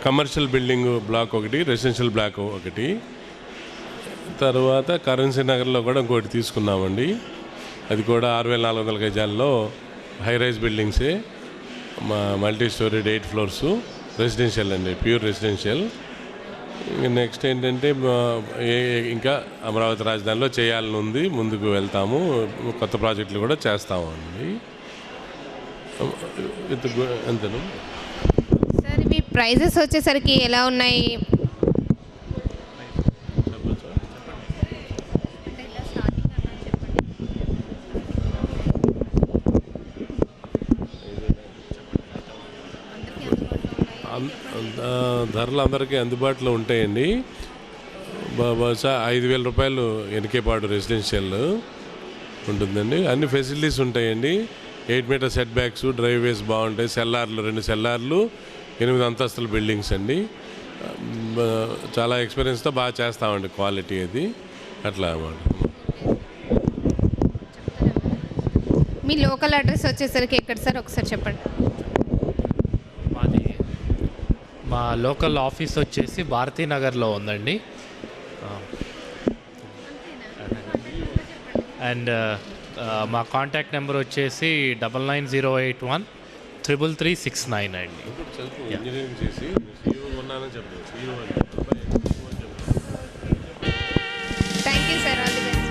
Commercial building black ఒకటి, residential black ఒకటి, తర్వాత కరెన్సీ నగర్లో కూడా ఇంకోటి తీసుకున్నామండి. అది కూడా 6,400 గజాల్లో హై రైజ్ బిల్డింగ్సే, మల్టీ స్టోరీడ్ 8 floors రెసిడెన్షియల్ అండి, ప్యూర్ రెసిడెన్షియల్. నెక్స్ట్ ఏంటంటే ఇంకా అమరావతి రాజధానిలో చేయాలని ఉంది, ముందుకు వెళ్తాము, కొత్త ప్రాజెక్టులు కూడా చేస్తాము అండి. అంతేను సార్. ఇవి ప్రైజెస్ వచ్చేసరికి ఎలా ఉన్నాయి? ధరలు అందరికీ అందుబాటులో ఉంటాయండి. బహుశా 5,000 రూపాయలు ఎనికేపాడు రెసిడెన్షియల్ ఉంటుందండి. అన్ని ఫెసిలిటీస్ ఉంటాయండి. 8 మీటర్ సెట్ బ్యాక్స్, డ్రైవేస్ బాగుంటాయి, సెల్లార్లు 2 సెల్లార్లు, 8 అంతస్తుల బిల్డింగ్స్ అండి. చాలా ఎక్స్పీరియన్స్తో బాగా చేస్తామండి, క్వాలిటీ అది అట్లా అన్నమాట. మీ లోకల్ అడ్రస్ వచ్చేసరికి ఎక్కడ సార్, ఒకసారి చెప్పండి. మా లోకల్ ఆఫీస్ వచ్చేసి భారతీనగర్లో ఉందండి. అండ్ మా కాంటాక్ట్ నెంబర్ వచ్చేసి 9908133369 అండి. ఇంజనీరింగ్ చేసి thank you sir, all the best.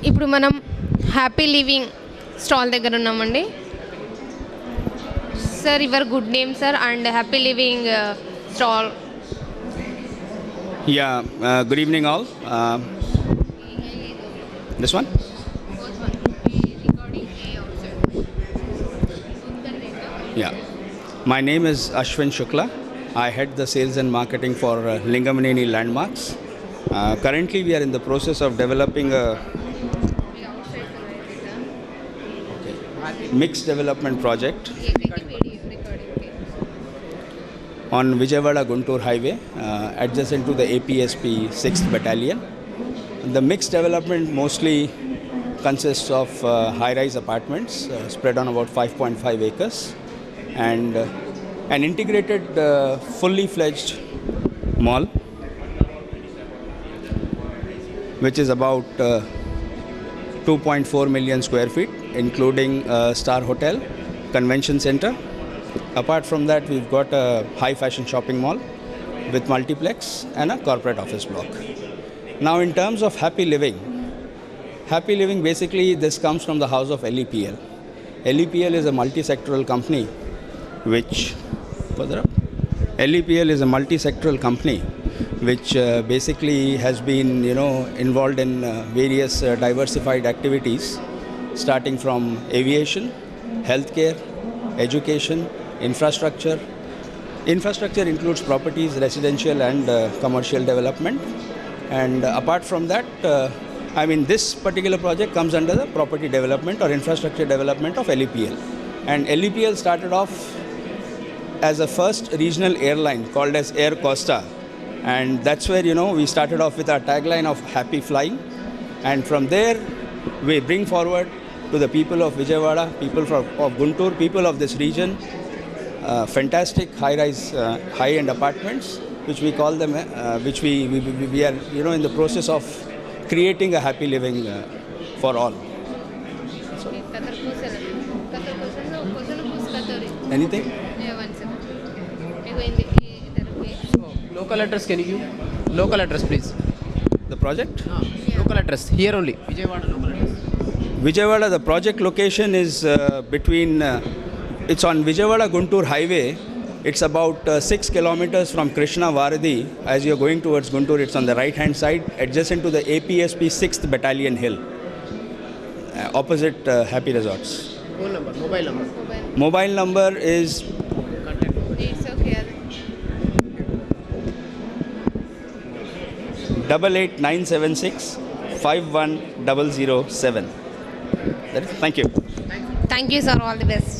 ఇప్పుడు మనం హ్యాపీ లివింగ్ స్టాల్ దగ్గర ఉన్నామండి. Sir your good name sir and happy living stall. Yeah, good evening all. This one? Yeah. My name is Ashwin Shukla. I head the sales and marketing for Lingamaneni Landmarks. Currently, we are in the process of developing a mixed development project on Vijayawada Guntur Highway, adjacent to the APSP 6th Battalion. The mixed development mostly consists of high-rise apartments spread on about 5.5 acres and an integrated, fully fledged mall, which is about 2.4 million square feet, including a star hotel, convention center. Apart from that, we've got a high fashion shopping mall with multiplex and a corporate office block. Now, in terms of happy living basically this comes from the house of LEPL. LEPL is a multi-sectoral company which basically has been involved in various diversified activities starting from aviation, healthcare, education, infrastructure. Infrastructure includes properties, residential and commercial development. And apart from that, this particular project comes under the property development or infrastructure development of LEPL. And LEPL started off as a first regional airline called as Air Costa. And that's where, we started off with our tagline of happy flying. And from there, we bring forward to the people of Vijayawada, people of Guntur, people of this region, fantastic high-rise, high-end apartments, which we call them, which we are, in the process of creating a happy living for all. Anything? Local address, can you give? Local address, please. The project? Local address, here only. Vijayawada local address. Vijayawada, the project location is between, it's on Vijayawada Guntur Highway. It's about 6 kilometers from Krishna Varadhi. As you're going towards Guntur, it's on the right hand side, adjacent to the APSP 6th Battalion Hill, opposite Happy Resorts. Phone number, mobile number. Mobile number is It's okay. 88976 51007. Thank you. Thank you, sir. All the best.